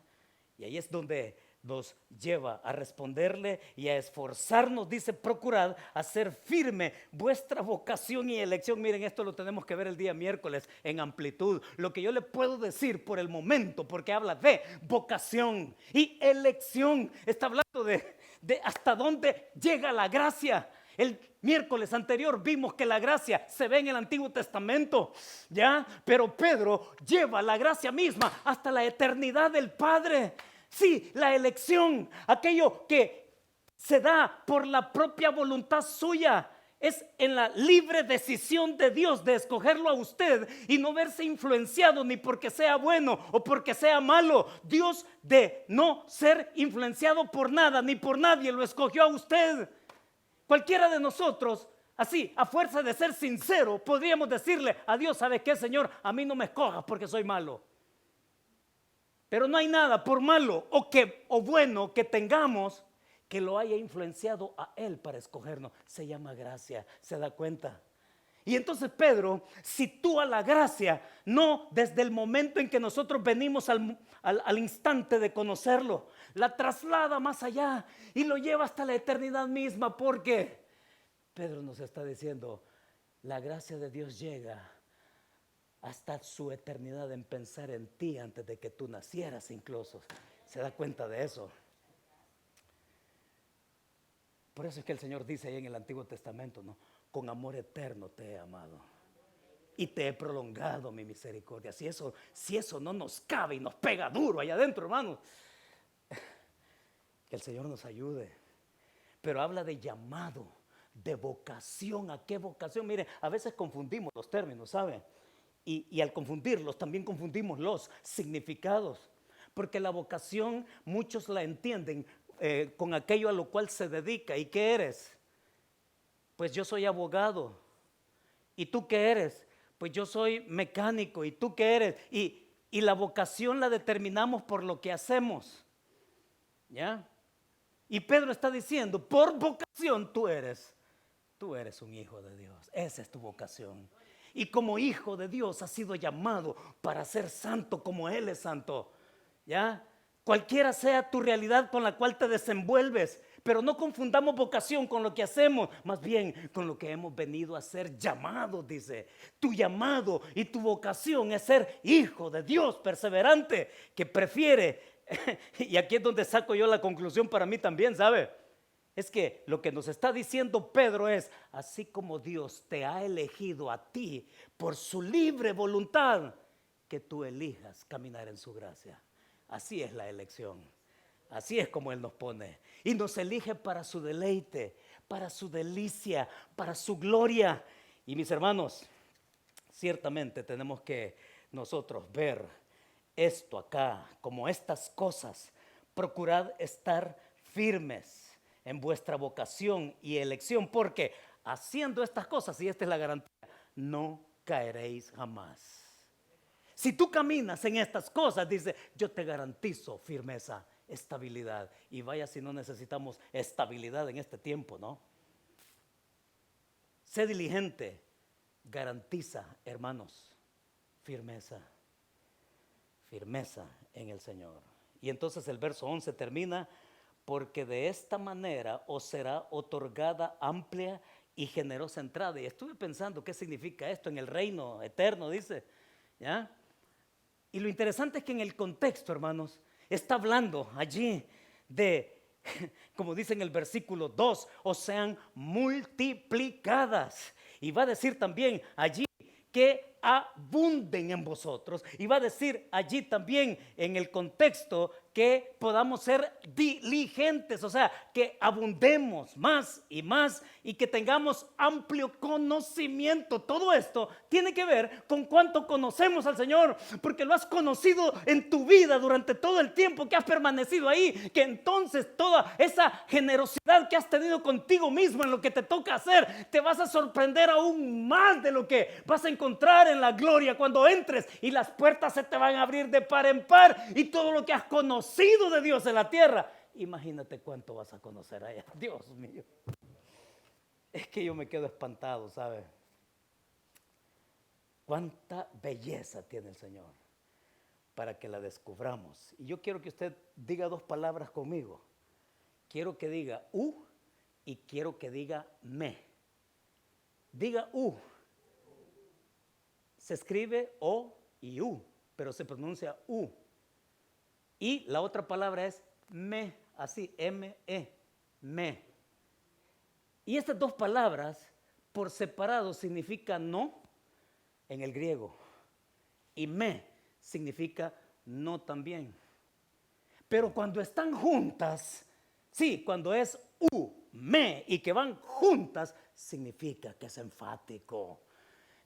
Y ahí es donde nos lleva a responderle y a esforzarnos, dice, procurad hacer firme vuestra vocación y elección. Miren, esto lo tenemos que ver el día miércoles en amplitud. Lo que yo le puedo decir por el momento, porque habla de vocación y elección, está hablando de hasta dónde llega la gracia. El miércoles anterior vimos que la gracia se ve en el Antiguo Testamento, ¿ya? Pero Pedro lleva la gracia misma hasta la eternidad del Padre. Sí, la elección, aquello que se da por la propia voluntad suya, es en la libre decisión de Dios de escogerlo a usted y no verse influenciado ni porque sea bueno o porque sea malo. Dios, de no ser influenciado por nada ni por nadie, lo escogió a usted. Cualquiera de nosotros, así, a fuerza de ser sincero, podríamos decirle a Dios, ¿sabe qué, Señor? A mí no me escojas porque soy malo. Pero no hay nada, por malo o bueno que tengamos, que lo haya influenciado a Él para escogernos. Se llama gracia, ¿se da cuenta? Y entonces Pedro sitúa la gracia, no desde el momento en que nosotros venimos al instante de conocerlo, la traslada más allá y lo lleva hasta la eternidad misma, porque Pedro nos está diciendo, la gracia de Dios llega hasta su eternidad en pensar en ti antes de que tú nacieras incluso. ¿Se da cuenta de eso? Por eso es que el Señor dice ahí en el Antiguo Testamento, ¿no? Con amor eterno te he amado y te he prolongado mi misericordia. Si eso no nos cabe y nos pega duro allá adentro, hermanos, que el Señor nos ayude. Pero habla de llamado, de vocación. ¿A qué vocación? Mire, a veces confundimos los términos, ¿sabe? Y al confundirlos también confundimos los significados, porque la vocación muchos la entienden con aquello a lo cual se dedica. ¿Y qué eres? Pues yo soy abogado. ¿Y tú qué eres? Pues yo soy mecánico. ¿Y tú qué eres? Y y la vocación la determinamos por lo que hacemos. ¿Ya? Y Pedro está diciendo, por vocación tú eres un hijo de Dios. Esa es tu vocación. Y como hijo de Dios has sido llamado para ser santo como Él es santo. ¿Ya? Cualquiera sea tu realidad con la cual te desenvuelves, pero no confundamos vocación con lo que hacemos, más bien con lo que hemos venido a ser llamados, dice. Tu llamado y tu vocación es ser hijo de Dios perseverante, que prefiere, y aquí es donde saco yo la conclusión para mí también, ¿sabe? Es que lo que nos está diciendo Pedro es, así como Dios te ha elegido a ti por su libre voluntad, que tú elijas caminar en su gracia. Así es la elección. Así es como Él nos pone. Y nos elige para su deleite, para su delicia, para su gloria. Y mis hermanos, ciertamente tenemos que nosotros ver esto acá, como estas cosas. Procurad estar firmes en vuestra vocación y elección, porque haciendo estas cosas, y esta es la garantía, no caeréis jamás. Si tú caminas en estas cosas, dice, yo te garantizo firmeza, estabilidad. Y vaya si no necesitamos estabilidad en este tiempo, ¿no? Sé diligente, garantiza, hermanos, firmeza. Firmeza en el Señor. Y entonces el verso 11 termina, porque de esta manera os será otorgada amplia y generosa entrada. Y estuve pensando qué significa esto en el reino eterno, dice, ¿ya? Y lo interesante es que en el contexto, hermanos, está hablando allí de, como dice en el versículo 2, o sean multiplicadas. Y va a decir también allí que abunden en vosotros. Y va a decir allí también en el contexto que podamos ser diligentes, o sea, que abundemos más y que tengamos amplio conocimiento. Todo esto tiene que ver con cuánto conocemos al Señor, porque lo has conocido en tu vida durante todo el tiempo que has permanecido ahí, que entonces toda esa generosidad que has tenido contigo mismo en lo que te toca hacer, te vas a sorprender aún más de lo que vas a encontrar en la gloria cuando entres y las puertas se te van a abrir de par en par y todo lo que has conocido de Dios en la tierra, imagínate cuánto vas a conocer allá. Dios mío, es que yo me quedo espantado, ¿sabe? Cuánta belleza tiene el Señor para que la descubramos. Y yo quiero que usted diga dos palabras conmigo. Quiero que diga y quiero que diga me. Diga se escribe O y U, pero se pronuncia U. Y la otra palabra es me, así, M-E, me. Y estas dos palabras por separado significan no en el griego. Y me significa no también. Pero cuando están juntas, sí, cuando es me y que van juntas, significa que es enfático,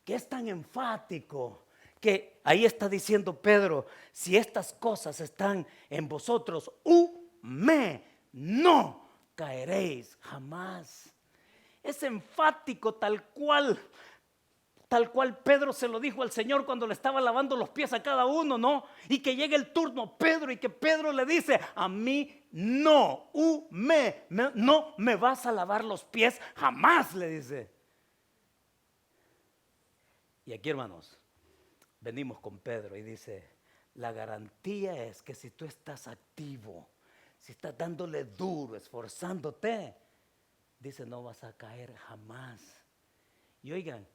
que es tan enfático que ahí está diciendo Pedro, si estas cosas están en vosotros, no caeréis jamás. Es enfático tal cual Pedro se lo dijo al Señor cuando le estaba lavando los pies a cada uno, ¿no? Y que llegue el turno Pedro y que Pedro le dice, a mí no, no me vas a lavar los pies jamás, le dice. Y aquí, hermanos, venimos con Pedro y dice, la garantía es que si tú estás activo, si estás dándole duro, esforzándote, dice, no vas a caer jamás. Y oigan,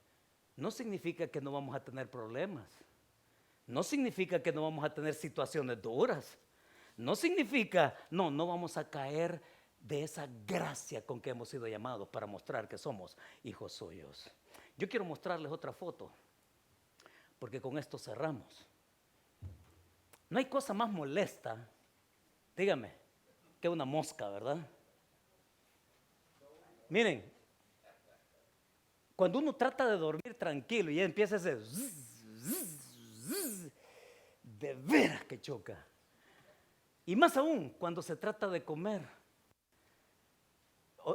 no significa que no vamos a tener problemas. No significa que no vamos a tener situaciones duras. No significa, no vamos a caer de esa gracia con que hemos sido llamados para mostrar que somos hijos suyos. Yo quiero mostrarles otra foto, porque con esto cerramos. No hay cosa más molesta, dígame, que una mosca, ¿verdad? Miren, cuando uno trata de dormir tranquilo y ya empieza ese de veras que choca. Y más aún cuando se trata de comer.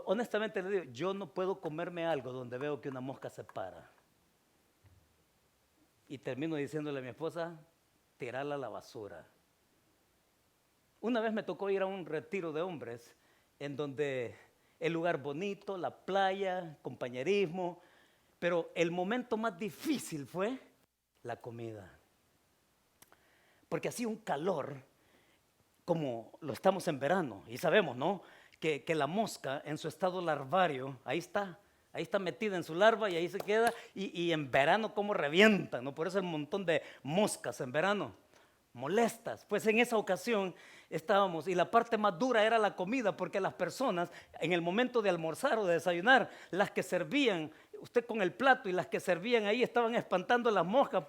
Honestamente le digo, yo no puedo comerme algo donde veo que una mosca se para. Y termino diciéndole a mi esposa, tirarla a la basura. Una vez me tocó ir a un retiro de hombres en donde el lugar bonito, la playa, compañerismo, pero el momento más difícil fue la comida. Porque hacía un calor como lo estamos en verano y sabemos, ¿no? Que la mosca en su estado larvario, ahí está metida en su larva y ahí se queda y en verano como revienta, ¿no? Por eso el montón de moscas en verano, molestas. Pues en esa ocasión estábamos y la parte más dura era la comida porque las personas en el momento de almorzar o de desayunar, las que servían, usted con el plato y las que servían ahí estaban espantando las moscas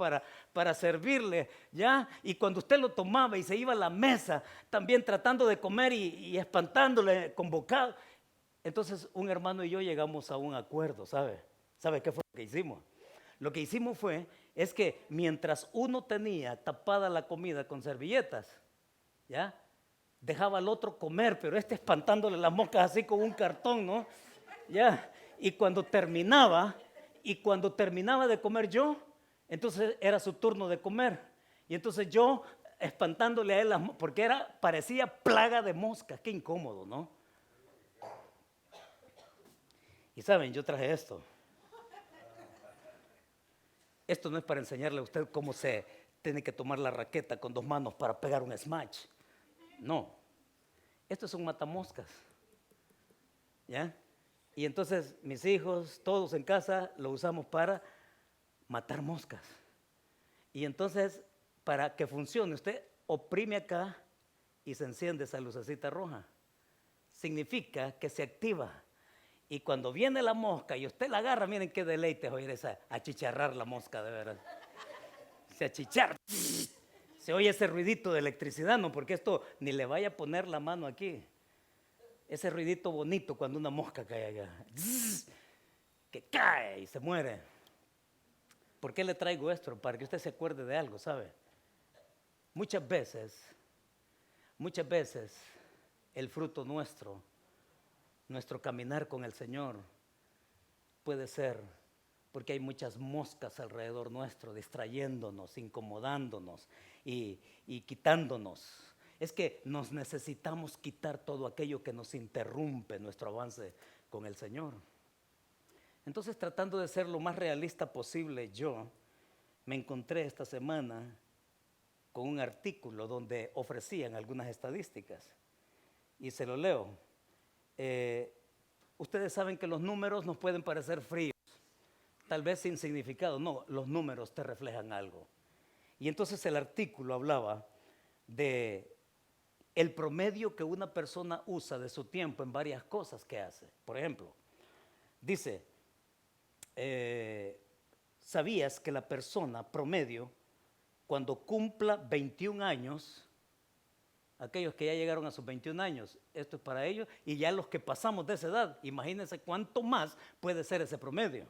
para servirle, ¿ya? Y cuando usted lo tomaba y se iba a la mesa, también tratando de comer y espantándole con bocado. Entonces un hermano y yo llegamos a un acuerdo, ¿sabe? ¿Sabe qué fue lo que hicimos? Lo que hicimos es que mientras uno tenía tapada la comida con servilletas, ¿ya? Dejaba al otro comer, pero espantándole las moscas así con un cartón, ¿no? ¿Ya? Y cuando terminaba de comer yo, entonces era su turno de comer. Y entonces yo espantándole a él porque parecía plaga de moscas, qué incómodo, ¿no? Y saben, yo traje esto. Esto no es para enseñarle a usted cómo se tiene que tomar la raqueta con 2 manos para pegar un smash. No. Esto es un matamoscas. ¿Ya? Y entonces mis hijos, todos en casa, lo usamos para matar moscas. Y entonces, para que funcione, usted oprime acá y se enciende esa lucecita roja. Significa que se activa. Y cuando viene la mosca y usted la agarra, miren qué deleite es oír esa achicharrar la mosca, de verdad. Se achicharra. Se oye ese ruidito de electricidad, ¿no? Porque esto ni le vaya a poner la mano aquí. Ese ruidito bonito cuando una mosca cae allá. Que cae y se muere. ¿Por qué le traigo esto? Para que usted se acuerde de algo, ¿sabe? Muchas veces, el fruto nuestro caminar con el Señor puede ser porque hay muchas moscas alrededor nuestro, distrayéndonos, incomodándonos y quitándonos. Es que nos necesitamos quitar todo aquello que nos interrumpe nuestro avance con el Señor. Entonces, tratando de ser lo más realista posible, yo me encontré esta semana con un artículo donde ofrecían algunas estadísticas y se lo leo. Ustedes saben que los números nos pueden parecer fríos, tal vez sin significado. No, los números te reflejan algo. Y entonces el artículo hablaba de el promedio que una persona usa de su tiempo en varias cosas que hace. Por ejemplo, dice, ¿sabías que la persona promedio, cuando cumpla 21 años, aquellos que ya llegaron a sus 21 años, esto es para ellos, y ya los que pasamos de esa edad, imagínense cuánto más puede ser ese promedio?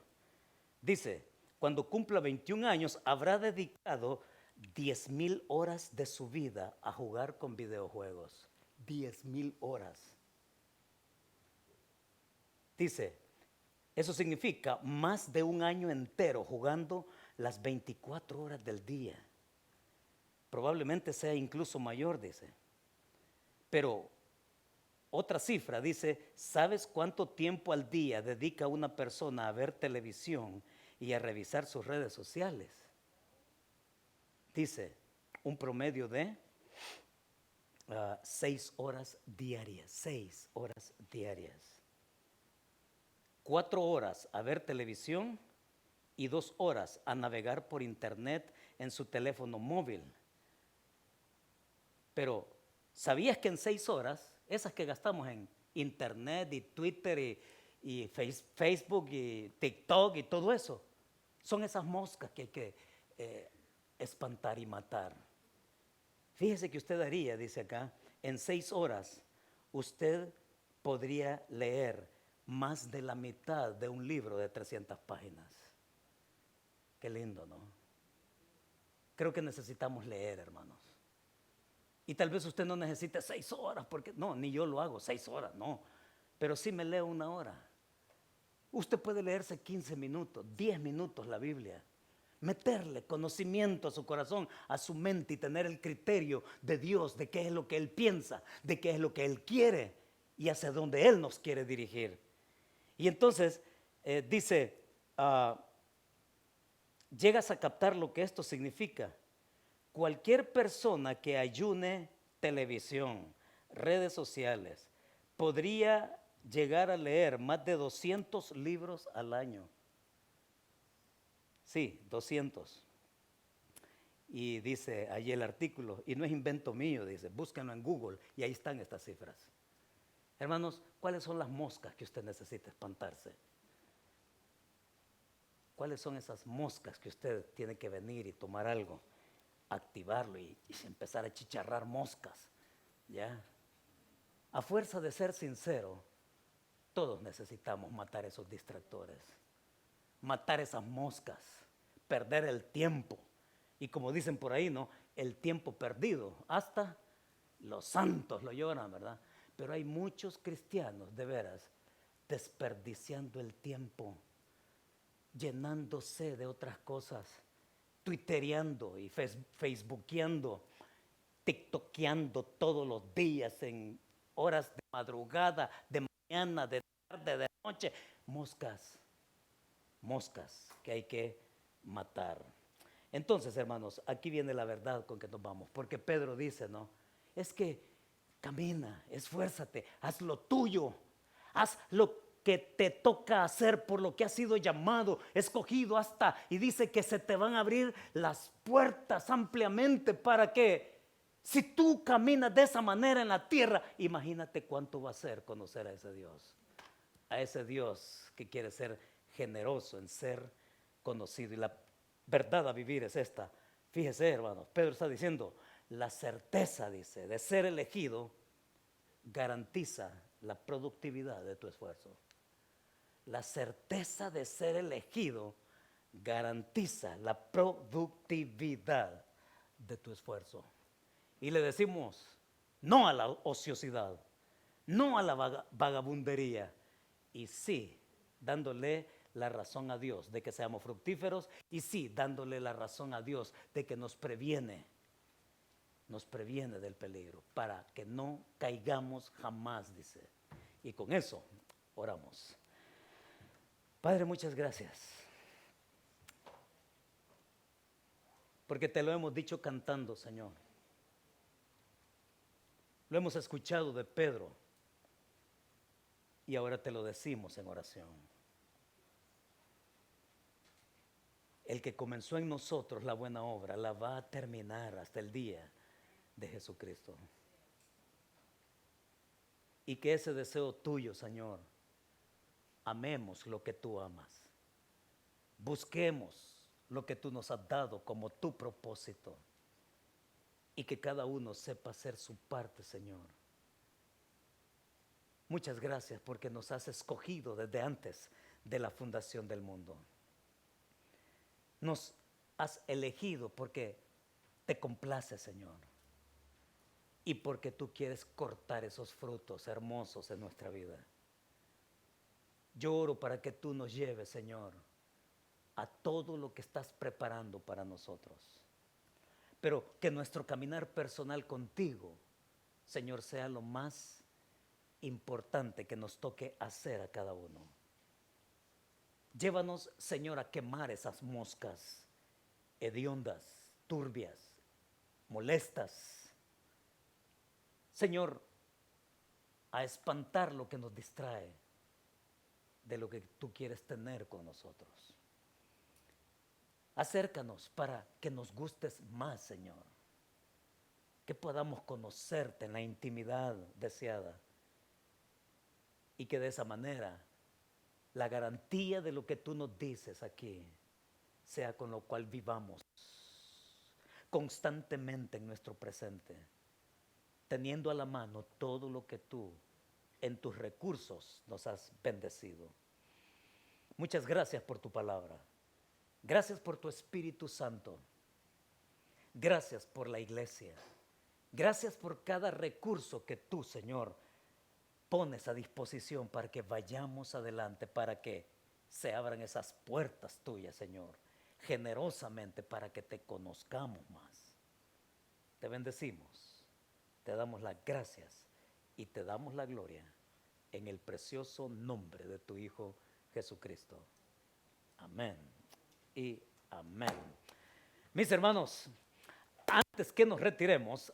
Dice, cuando cumpla 21 años, habrá dedicado 10,000 horas de su vida a jugar con videojuegos. 10,000 horas. Dice, eso significa más de un año entero jugando las 24 horas del día. Probablemente sea incluso mayor, dice. Pero otra cifra dice, ¿sabes cuánto tiempo al día dedica una persona a ver televisión y a revisar sus redes sociales? Dice, un promedio de 6 horas diarias, 6 horas diarias. 4 horas a ver televisión y 2 horas a navegar por internet en su teléfono móvil. Pero, ¿sabías que en 6 horas, esas que gastamos en internet y Twitter y Facebook y TikTok y todo eso, son esas moscas que hay que espantar y matar? Fíjese que usted haría, dice acá, en 6 horas usted podría leer más de la mitad de un libro de 300 páginas. Qué lindo, ¿no? Creo que necesitamos leer, hermanos. Y tal vez usted no necesite 6 horas, porque no, ni yo lo hago, 6 horas, no. Pero sí me leo 1 hora. Usted puede leerse 15 minutos, 10 minutos la Biblia. meterle conocimiento a su corazón, a su mente y tener el criterio de Dios, de qué es lo que Él piensa, de qué es lo que Él quiere y hacia dónde Él nos quiere dirigir. Y entonces dice, llegas a captar lo que esto significa. Cualquier persona que ayune televisión, redes sociales, podría llegar a leer más de 200 libros al año. Sí, 200. Y dice allí el artículo, y no es invento mío, dice, búsquenlo en Google y ahí están estas cifras. Hermanos, ¿cuáles son las moscas que usted necesita espantarse? ¿Cuáles son esas moscas que usted tiene que venir y tomar algo, activarlo y empezar a chicharrar moscas? ¿Ya? A fuerza de ser sincero, todos necesitamos matar esos distractores, matar esas moscas, perder el tiempo. Y como dicen por ahí, ¿no? El tiempo perdido, hasta los santos lo lloran, ¿verdad? Pero hay muchos cristianos, de veras, desperdiciando el tiempo, llenándose de otras cosas, twittereando y facebookeando, tiktokeando todos los días en horas de madrugada, de mañana, de tarde, de noche. Moscas, moscas que hay que matar. Entonces, hermanos, aquí viene la verdad con que nos vamos, porque Pedro dice, ¿no? Es que camina, esfuérzate, haz lo tuyo, haz lo que te toca hacer por lo que has sido llamado, escogido hasta, y dice que se te van a abrir las puertas ampliamente para que, si tú caminas de esa manera en la tierra, imagínate cuánto va a ser conocer a ese Dios que quiere ser generoso en ser conocido. Y la verdad a vivir es esta. Fíjese, hermanos, Pedro está diciendo, la certeza, dice, de ser elegido garantiza la productividad de tu esfuerzo. La certeza de ser elegido garantiza la productividad de tu esfuerzo. Y le decimos no a la ociosidad, no a la vagabundería, y sí, dándole la razón a Dios de que seamos fructíferos, y sí, dándole la razón a Dios de que nos previene del peligro, para que no caigamos jamás, dice. Y con eso oramos. Padre, muchas gracias, porque te lo hemos dicho cantando, Señor. Lo hemos escuchado de Pedro y ahora te lo decimos en oración. El que comenzó en nosotros la buena obra la va a terminar hasta el día de Jesucristo. Y que ese deseo tuyo, Señor, amemos lo que tú amas. Busquemos lo que tú nos has dado como tu propósito. Y que cada uno sepa hacer su parte, Señor. Muchas gracias porque nos has escogido desde antes de la fundación del mundo. Nos has elegido porque te complace, Señor. Y porque tú quieres cortar esos frutos hermosos en nuestra vida. Yo oro para que tú nos lleves, Señor, a todo lo que estás preparando para nosotros. Pero que nuestro caminar personal contigo, Señor, sea lo más importante que nos toque hacer a cada uno. Llévanos, Señor, a quemar esas moscas hediondas, turbias, molestas. Señor, a espantar lo que nos distrae de lo que tú quieres tener con nosotros. Acércanos para que nos gustes más, Señor. Que podamos conocerte en la intimidad deseada. Y que de esa manera la garantía de lo que tú nos dices aquí sea con lo cual vivamos constantemente en nuestro presente, teniendo a la mano todo lo que tú en tus recursos nos has bendecido. Muchas gracias por tu palabra. Gracias por tu Espíritu Santo. Gracias por la iglesia. Gracias por cada recurso que tú, Señor, pones a disposición para que vayamos adelante, para que se abran esas puertas tuyas, Señor. generosamente para que te conozcamos más. Te bendecimos, te damos las gracias y te damos la gloria en el precioso nombre de tu Hijo Jesucristo. Amén y amén. Mis hermanos, antes que nos retiremos,